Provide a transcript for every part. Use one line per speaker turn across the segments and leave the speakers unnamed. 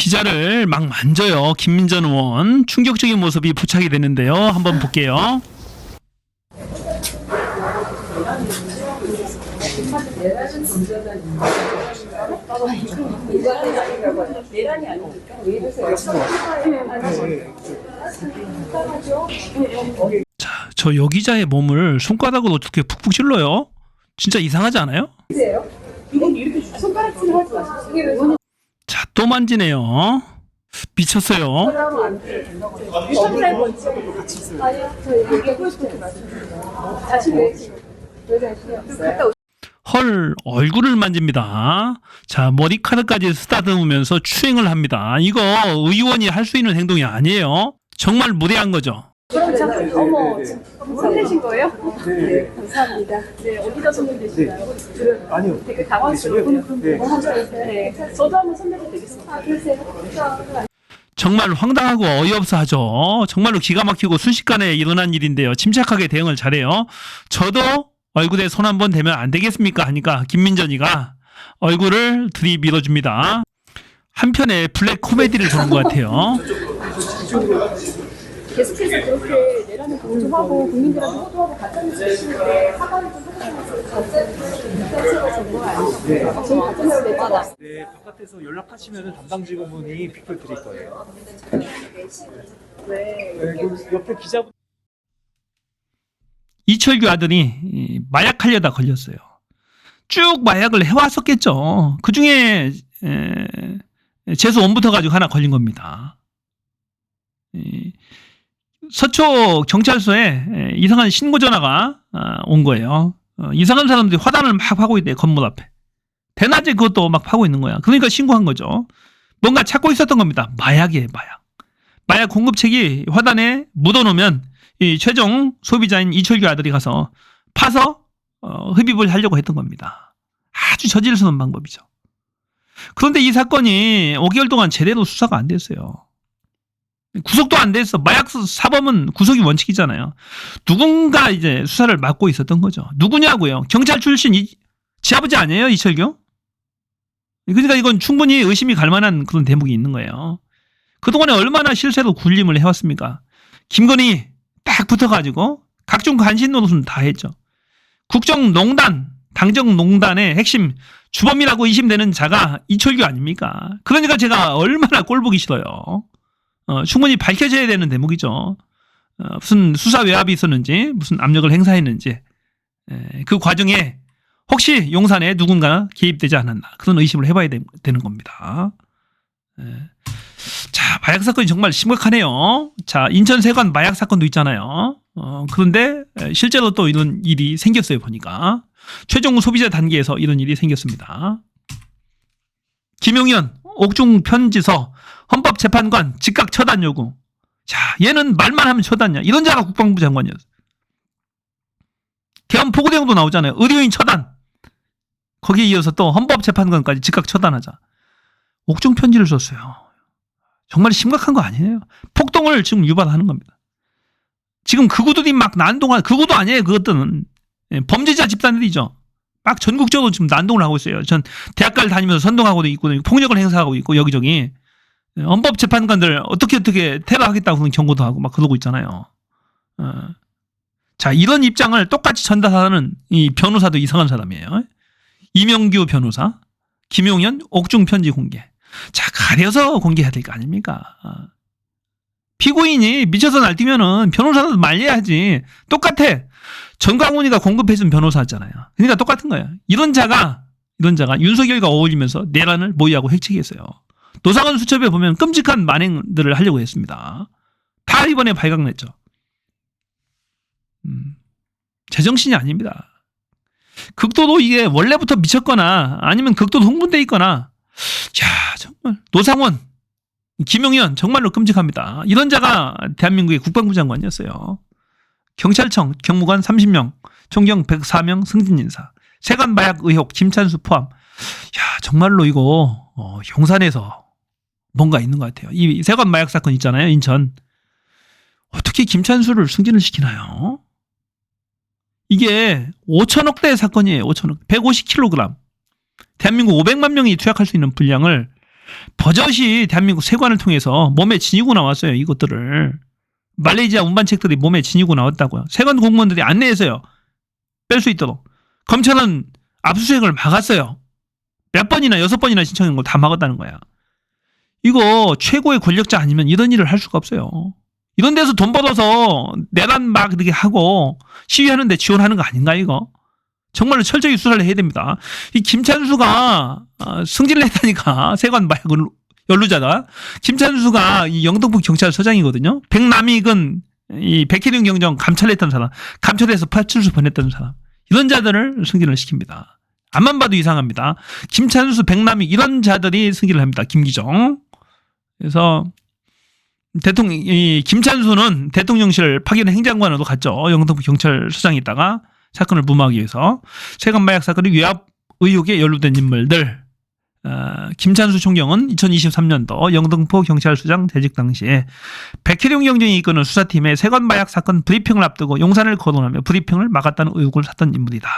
기자를 막 만져요. 김민전 의원. 충격적인 모습이 포착이 됐는데요. 한번 볼게요. 자, 저 여기자의 몸을 손가락으로 어떻게 푹푹 찔러요? 진짜 이상하지 않아요? 자, 또 만지네요. 미쳤어요. 헐, 얼굴을 만집니다. 자, 머리카락까지 쓰다듬으면서 추행을 합니다. 이거 의원이 할 수 있는 행동이 아니에요. 정말 무례한 거죠.
그럼 잠깐, 어머, 손대신 거예요? 네, 감사합니다. 네, 어디다 손대시나요?
아니요.
되게 당황스러워요.
네.
네, 저도 한번 손대도 되겠습니다. 아, 그러세요?
정말 황당하고 어이없어 하죠. 정말로 기가 막히고 순식간에 일어난 일인데요. 침착하게 대응을 잘해요. 저도 얼굴에 손 한번 대면 안 되겠습니까? 하니까 김민전이가 얼굴을 들이밀어줍니다. 한편에 블랙 코미디를 보는 것 같아요.
계속해서 그렇게 내란을 강조하고 국민들한테 호도하고 가짜뉴스 내시는데 사과를 좀 해주시면서 가짜뉴스 인터넷으로 정보 아니시죠? 저희 가짜뉴스 냈잖아.
네, 바깥에서 연락하시면 담당 직원분이 픽을 드릴 거예요.
왜?
네, 그 옆에 기자분.
이철규 아들이 마약하려다 걸렸어요. 쭉 마약을 해왔었겠죠. 그 중에 재수 원부터 가지고 하나 걸린 겁니다. 서초 경찰서에 이상한 신고 전화가 온 거예요. 이상한 사람들이 화단을 막 파고 있대, 건물 앞에. 대낮에 그것도 막 파고 있는 거야. 그러니까 신고한 거죠. 뭔가 찾고 있었던 겁니다. 마약이에요, 마약. 마약 공급책이 화단에 묻어놓으면 이 최종 소비자인 이철규 아들이 가서 파서 흡입을 하려고 했던 겁니다. 아주 저질스러운 방법이죠. 그런데 이 사건이 5개월 동안 제대로 수사가 안 됐어요. 구속도 안 됐어. 마약 사범은 구속이 원칙이잖아요. 누군가 이제 수사를 맡고 있었던 거죠. 누구냐고요? 경찰 출신 지 아버지 아니에요, 이철규? 그러니까 이건 충분히 의심이 갈 만한 그런 대목이 있는 거예요. 그동안에 얼마나 실세로 군림을 해왔습니까? 김건희 딱 붙어가지고 각종 간신 노릇은 다 했죠. 국정농단, 당정농단의 핵심 주범이라고 의심되는 자가 이철규 아닙니까? 그러니까 제가 얼마나 꼴보기 싫어요. 충분히 밝혀져야 되는 대목이죠. 무슨 수사 외압이 있었는지, 무슨 압력을 행사했는지, 그 과정에 혹시 용산에 누군가 개입되지 않았나 그런 의심을 해봐야 되는 겁니다. 자, 마약 사건이 정말 심각하네요. 자, 인천 세관 마약 사건도 있잖아요. 그런데 실제로 또 이런 일이 생겼어요. 보니까 최종 소비자 단계에서 이런 일이 생겼습니다. 김용현 옥중 편지서 헌법재판관 즉각 처단 요구. 자, 얘는 말만 하면 처단이야. 이런 자가 국방부 장관이었어. 개헌 포고대응도 나오잖아요. 의료인 처단. 거기에 이어서 또 헌법재판관까지 즉각 처단하자. 옥중 편지를 썼어요. 정말 심각한 거 아니에요? 폭동을 지금 유발하는 겁니다. 지금 극우들이 막 난동하는, 극우도 아니에요. 그것들은 범죄자 집단들이죠. 막 전국적으로 지금 난동을 하고 있어요. 전 대학가를 다니면서 선동하고도 있고 폭력을 행사하고 있고 여기저기 헌법재판관들 어떻게 테러하겠다고 경고도 하고 막 그러고 있잖아요. 자, 이런 입장을 똑같이 전달하는 이 변호사도 이상한 사람이에요. 이명규 변호사, 김용현 옥중 편지 공개. 자, 가려서 공개해야 될 거 아닙니까? 피고인이 미쳐서 날뛰면은 변호사도 말려야지. 똑같아. 전광훈이가 공급해준 변호사잖아요. 그러니까 똑같은 거예요. 이런 자가 윤석열과 어울리면서 내란을 모의하고 획책했어요. 노상원 수첩에 보면 끔찍한 만행들을 하려고 했습니다. 다 이번에 발각냈죠. 제정신이 아닙니다. 극도도 이게 원래부터 미쳤거나 아니면 극도도 흥분돼 있거나, 야, 정말 노상원, 김용현 정말로 끔찍합니다. 이런 자가 대한민국의 국방부 장관이었어요. 경찰청 경무관 30명, 총경 104명 승진 인사, 세관 마약 의혹 김찬수 포함. 야, 정말로 이거 용산에서 뭔가 있는 것 같아요. 이 세관 마약 사건 있잖아요, 인천. 어떻게 김찬수를 승진을 시키나요? 이게 5천억대 사건이에요. 5천억. 150kg. 대한민국 500만 명이 투약할 수 있는 분량을 버젓이 대한민국 세관을 통해서 몸에 지니고 나왔어요. 이것들을. 말레이시아 운반책들이 몸에 지니고 나왔다고요. 세관 공무원들이 안내했어요. 뺄 수 있도록. 검찰은 압수수색을 막았어요. 몇 번이나 6번이나 신청한 걸 다 막았다는 거야. 이거 최고의 권력자 아니면 이런 일을 할 수가 없어요. 이런 데서 돈 벌어서 내란 막 이렇게 하고 시위하는데 지원하는 거 아닌가 이거? 정말로 철저히 수사를 해야 됩니다. 이 김찬수가 승진을 했다니까. 세관 마약 연루자다. 김찬수가 이 영등포 경찰서장이거든요. 백남익은 이 백혜령 경정 감찰했던 사람, 감찰해서 파출소 보냈던 사람. 이런 자들을 승진을 시킵니다. 앞만 봐도 이상합니다. 김찬수, 백남익 이런 자들이 승진을 합니다. 김기정. 그래서 이 김찬수는 대통령실 파견 행장관으로 갔죠. 영등포 경찰서장에 있다가 사건을 무마하기 위해서. 세관 마약 사건의 위압 의혹에 연루된 인물들. 김찬수 총경은 2023년도 영등포 경찰서장 재직 당시에 백혜령 경정이 이끄는 수사팀의 세관 마약 사건 브리핑을 앞두고 용산을 거론하며 브리핑을 막았다는 의혹을 샀던 인물이다.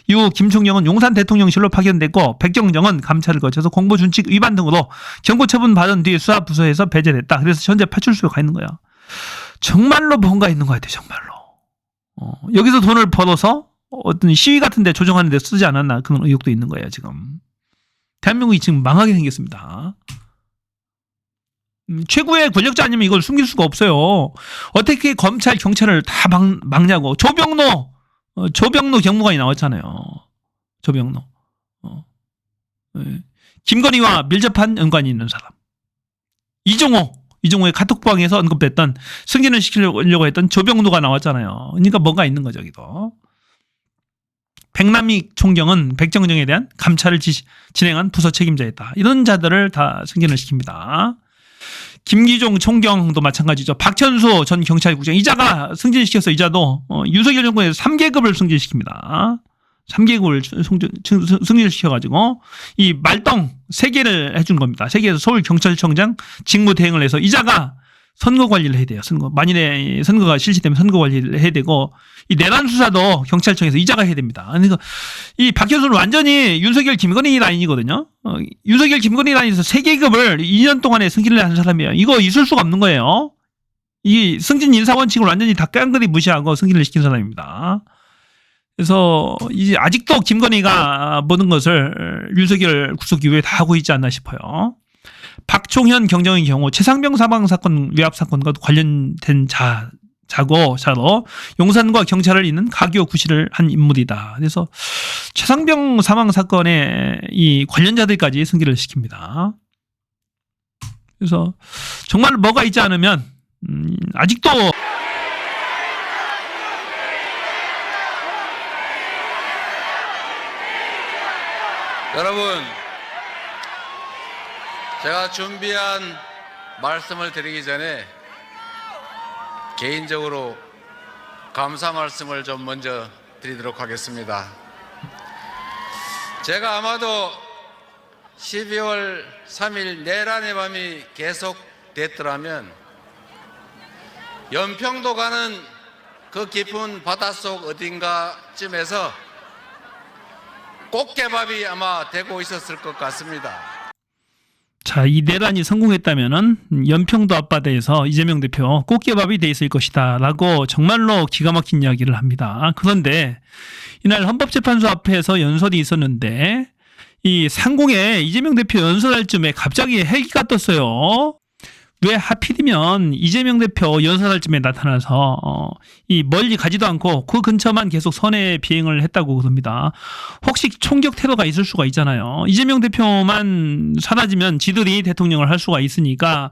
이후 김 총경은 용산 대통령실로 파견됐고 백경정은 감찰을 거쳐서 공보준칙 위반 등으로 경고처분 받은 뒤 수사부서에서 배제됐다. 그래서 현재 파출소에 가 있는 거야. 정말로 뭔가 있는 것 같아. 정말로. 여기서 돈을 벌어서 어떤 시위 같은 데 조정하는 데 쓰지 않았나 그런 의혹도 있는 거예요. 지금. 대한민국이 지금 망하게 생겼습니다. 최고의 권력자 아니면 이걸 숨길 수가 없어요. 어떻게 검찰, 경찰을 다 막냐고. 조병노 경무관이 나왔잖아요. 조병노. 네. 김건희와 밀접한 연관이 있는 사람. 이종호의 카톡방에서 언급됐던 승진을 시키려고 했던 조병노가 나왔잖아요. 그러니까 뭔가 있는 거죠. 여기도. 백남익 총경은 백정정에 대한 감찰을 진행한 부서 책임자였다. 이런 자들을 다 승진을 시킵니다. 김기종 총경도 마찬가지죠. 박천수 전 경찰국장 이자가 승진시켜서 이자도 윤석열 정부에서 3계급을 승진시킵니다. 3계급을 승진시켜가지고 이 말똥 3개를 해준 겁니다. 3개에서 서울경찰청장 직무대행을 해서 이자가 선거 관리를 해야 돼요. 만일에 선거가 실시되면 선거 관리를 해야 되고 이 내란 수사도 경찰청에서 이자가 해야 됩니다. 그러니까 이 박현수는 완전히 윤석열 김건희 라인이거든요. 윤석열 김건희 라인에서 3계급을 2년 동안에 승진을 한 사람이에요. 이거 있을 수가 없는 거예요. 이 승진 인사 원칙을 완전히 다 깡그리 무시하고 승진을 시킨 사람입니다. 그래서 이제 아직도 김건희가 모든 것을 윤석열 구속 이후에 다 하고 있지 않나 싶어요. 박종현 경정의 경우 최상병 사망 사건 위압 사건과 관련된 자로 용산과 경찰을 잇는 가교 구실을 한 인물이다. 그래서 최상병 사망 사건의 이 관련자들까지 승진을 시킵니다. 그래서 정말 뭐가 있지 않으면 아직도
여러분, 제가 준비한 말씀을 드리기 전에 개인적으로 감사 말씀을 좀 먼저 드리도록 하겠습니다. 제가 아마도 12월 3일 내란의 밤이 계속됐더라면 연평도 가는 그 깊은 바닷속 어딘가쯤에서 꽃게밥이 아마 되고 있었을 것 같습니다.
자, 이 내란이 성공했다면은 연평도 앞바다에서 이재명 대표 꽃게밥이 돼 있을 것이다 라고 정말로 기가 막힌 이야기를 합니다. 그런데 이날 헌법재판소 앞에서 연설이 있었는데 이 상공에 이재명 대표 연설할 쯤에 갑자기 헬기가 떴어요. 왜 하필이면 이재명 대표 연설할 쯤에 나타나서 이 멀리 가지도 않고 그 근처만 계속 선에 비행을 했다고 그럽니다. 혹시 총격 테러가 있을 수가 있잖아요. 이재명 대표만 사라지면 지들이 대통령을 할 수가 있으니까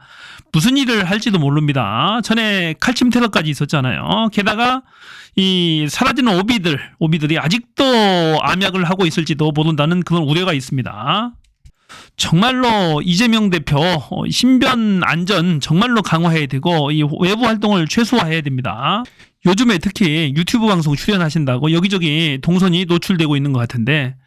무슨 일을 할지도 모릅니다. 전에 칼침 테러까지 있었잖아요. 게다가 이 사라지는 오비들이 아직도 암약을 하고 있을지도 모른다는 그런 우려가 있습니다. 정말로 이재명 대표 신변 안전 정말로 강화해야 되고 이 외부 활동을 최소화해야 됩니다. 요즘에 특히 유튜브 방송 출연하신다고 여기저기 동선이 노출되고 있는 것 같은데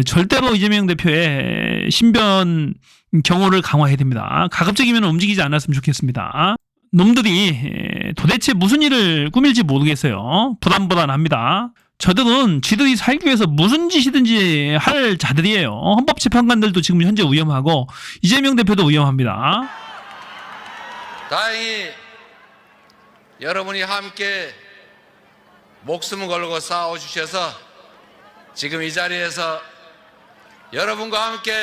절대로 이재명 대표의 신변 경호를 강화해야 됩니다. 가급적이면 움직이지 않았으면 좋겠습니다. 놈들이 도대체 무슨 일을 꾸밀지 모르겠어요. 불안합니다. 저들은 지들이 살기 위해서 무슨 짓이든지 할 자들이에요. 헌법재판관들도 지금 현재 위험하고 이재명 대표도 위험합니다.
다행히 여러분이 함께 목숨을 걸고 싸워주셔서 지금 이 자리에서 여러분과 함께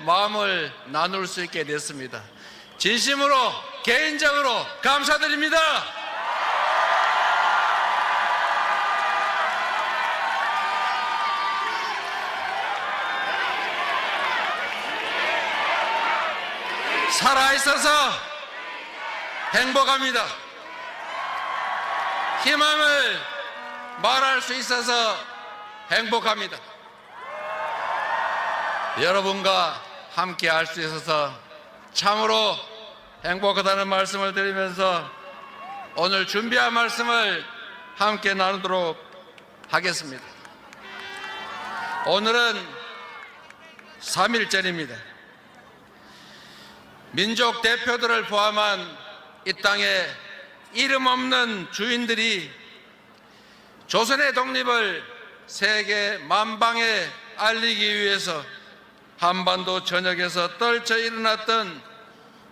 마음을 나눌 수 있게 됐습니다. 진심으로 개인적으로 감사드립니다. 살아있어서 행복합니다. 희망을 말할 수 있어서 행복합니다. 여러분과 함께 할 수 있어서 참으로 행복하다는 말씀을 드리면서 오늘 준비한 말씀을 함께 나누도록 하겠습니다. 오늘은 3.1절입니다. 민족 대표들을 포함한 이 땅에 이름 없는 주인들이 조선의 독립을 세계 만방에 알리기 위해서 한반도 전역에서 떨쳐 일어났던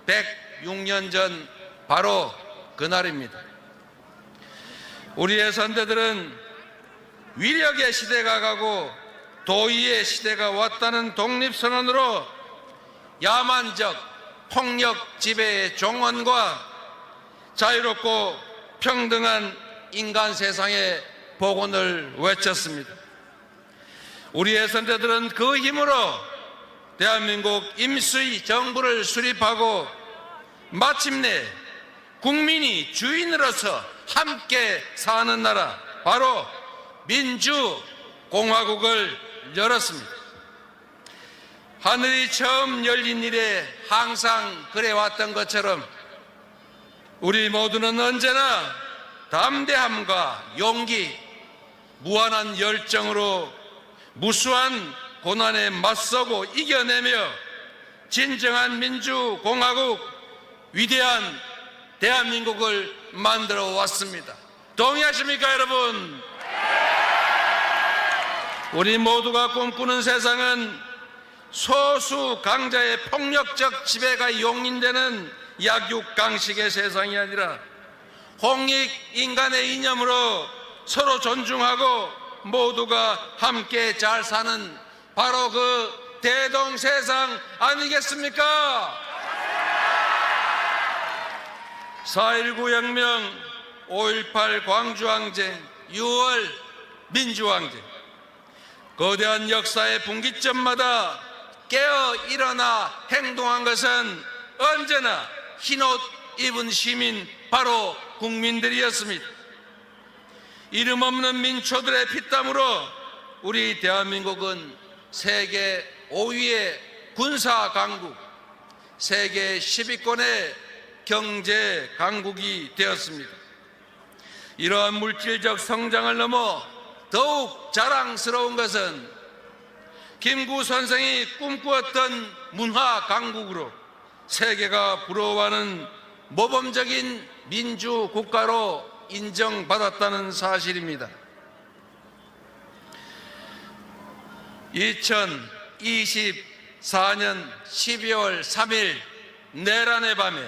106년 전 바로 그날입니다. 우리의 선대들은 위력의 시대가 가고 도의의 시대가 왔다는 독립선언으로 야만적 폭력 지배의 종언과 자유롭고 평등한 인간 세상의 복원을 외쳤습니다. 우리의 선대들은 그 힘으로 대한민국 임시 정부를 수립하고 마침내 국민이 주인으로서 함께 사는 나라 바로 민주공화국을 열었습니다. 하늘이 처음 열린 일에 항상 그래왔던 것처럼 우리 모두는 언제나 담대함과 용기, 무한한 열정으로 무수한 고난에 맞서고 이겨내며 진정한 민주공화국, 위대한 대한민국을 만들어 왔습니다. 동의하십니까, 여러분? 우리 모두가 꿈꾸는 세상은 소수 강자의 폭력적 지배가 용인되는 약육강식의 세상이 아니라 홍익 인간의 이념으로 서로 존중하고 모두가 함께 잘 사는 바로 그 대동세상 아니겠습니까? 4.19 혁명, 5.18 광주항쟁, 6월 민주항쟁, 거대한 역사의 분기점마다 깨어 일어나 행동한 것은 언제나 흰옷 입은 시민 바로 국민들이었습니다. 이름 없는 민초들의 피땀으로 우리 대한민국은 세계 5위의 군사 강국, 세계 10위권의 경제 강국이 되었습니다. 이러한 물질적 성장을 넘어 더욱 자랑스러운 것은 김구 선생이 꿈꾸었던 문화 강국으로 세계가 부러워하는 모범적인 민주 국가로 인정받았다는 사실입니다. 2024년 12월 3일 내란의 밤에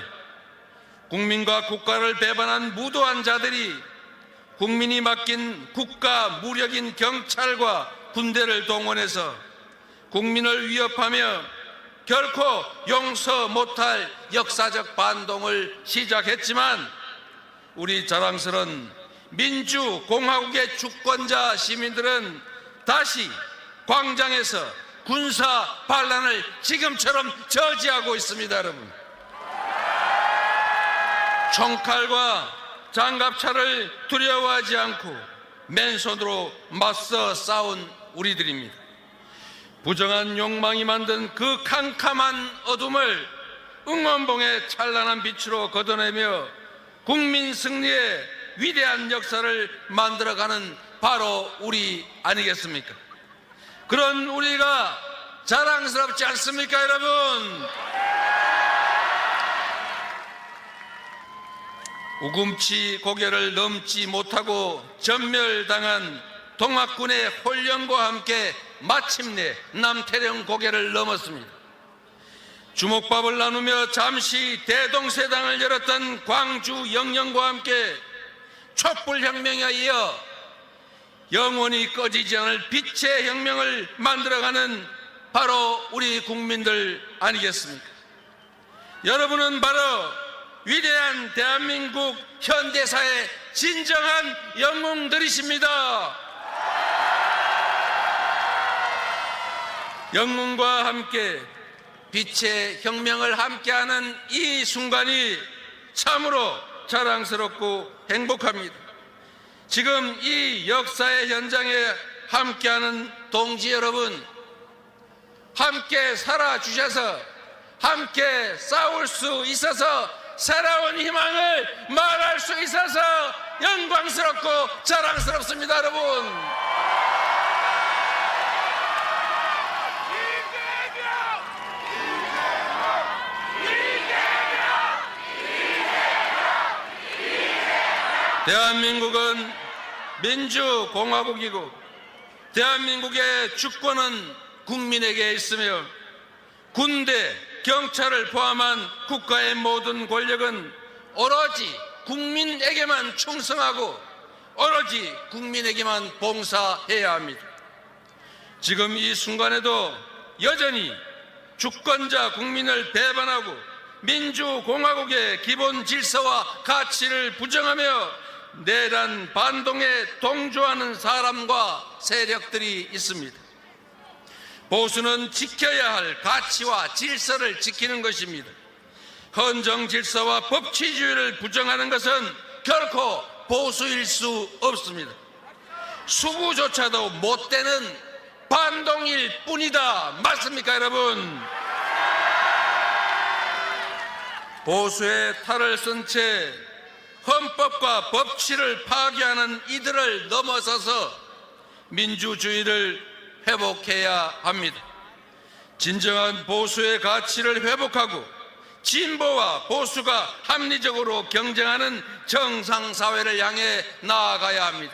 국민과 국가를 배반한 무도한 자들이 국민이 맡긴 국가 무력인 경찰과 군대를 동원해서 국민을 위협하며 결코 용서 못할 역사적 반동을 시작했지만 우리 자랑스러운 민주공화국의 주권자 시민들은 다시 광장에서 군사 반란을 지금처럼 저지하고 있습니다, 여러분. 총칼과 장갑차를 두려워하지 않고 맨손으로 맞서 싸운 우리들입니다. 부정한 욕망이 만든 그 캄캄한 어둠을 응원봉의 찬란한 빛으로 걷어내며 국민 승리의 위대한 역사를 만들어가는 바로 우리 아니겠습니까? 그런 우리가 자랑스럽지 않습니까, 여러분? 우금치 고개를 넘지 못하고 전멸당한
동학군의 혼련과 함께 마침내 남태령 고개를 넘었습니다. 주먹밥을 나누며 잠시 대동세당을 열었던 광주 영령과 함께 촛불혁명에 이어 영원히 꺼지지 않을 빛의 혁명을 만들어가는 바로 우리 국민들 아니겠습니까? 여러분은 바로 위대한 대한민국 현대사의 진정한 영웅들이십니다. 영웅과 함께 빛의 혁명을 함께하는 이 순간이 참으로 자랑스럽고 행복합니다. 지금 이 역사의 현장에 함께하는 동지 여러분, 함께 살아주셔서 함께 싸울 수 있어서 살아온 희망을 말할 수 있어서 영광스럽고 자랑스럽습니다. 여러분, 대한민국은 민주공화국이고 대한민국의 주권은 국민에게 있으며 군대, 경찰을 포함한 국가의 모든 권력은 오로지 국민에게만 충성하고 오로지 국민에게만 봉사해야 합니다. 지금 이 순간에도 여전히 주권자 국민을 배반하고 민주공화국의 기본 질서와 가치를 부정하며 내란 반동에 동조하는 사람과 세력들이 있습니다. 보수는 지켜야 할 가치와 질서를 지키는 것입니다. 헌정 질서와 법치주의를 부정하는 것은 결코 보수일 수 없습니다. 수구조차도 못 되는 반동일 뿐이다. 맞습니까, 여러분? 보수의 탈을 쓴 채 헌법과 법치를 파괴하는 이들을 넘어서서 민주주의를 회복해야 합니다. 진정한 보수의 가치를 회복하고 진보와 보수가 합리적으로 경쟁하는 정상사회를 향해 나아가야 합니다.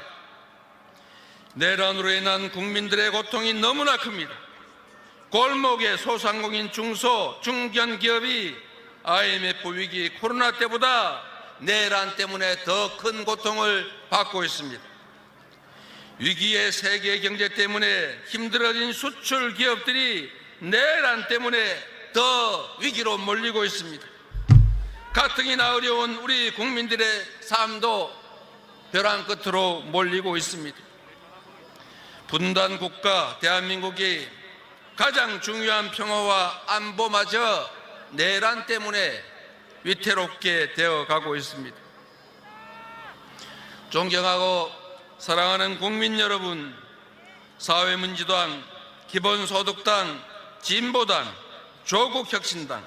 내란으로 인한 국민들의 고통이 너무나 큽니다. 골목의 소상공인 중소, 중견기업이 IMF 위기, 코로나 때보다 내란 때문에 더 큰 고통을 받고 있습니다. 위기의 세계 경제 때문에 힘들어진 수출 기업들이 내란 때문에 더 위기로 몰리고 있습니다. 가뜩이나 어려운 우리 국민들의 삶도 벼랑 끝으로 몰리고 있습니다. 분단 국가 대한민국이 가장 중요한 평화와 안보마저 내란 때문에 위태롭게 되어가고 있습니다. 존경하고 사랑하는 국민 여러분, 사회민주당, 기본소득당, 진보당, 조국혁신당,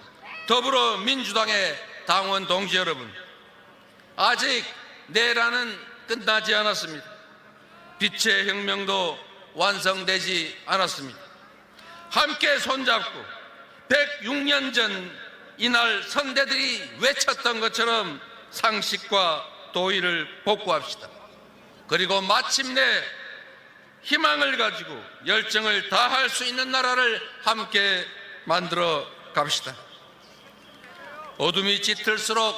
더불어민주당의 당원 동지 여러분, 아직 내란은 끝나지 않았습니다. 빛의 혁명도 완성되지 않았습니다. 함께 손잡고 106년 전 이날 선대들이 외쳤던 것처럼 상식과 도의를 복구합시다. 그리고 마침내 희망을 가지고 열정을 다할 수 있는 나라를 함께 만들어 갑시다. 어둠이 짙을수록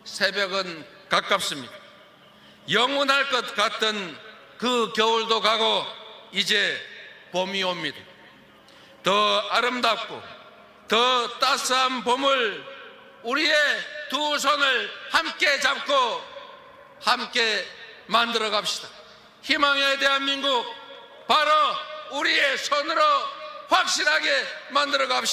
새벽은 가깝습니다. 영원할 것 같던 그 겨울도 가고 이제 봄이 옵니다. 더 아름답고 더 따스한 봄을 우리의 두 손을 함께 잡고 함께 만들어 갑시다. 희망의 대한민국 바로 우리의 손으로 확실하게 만들어 갑시다.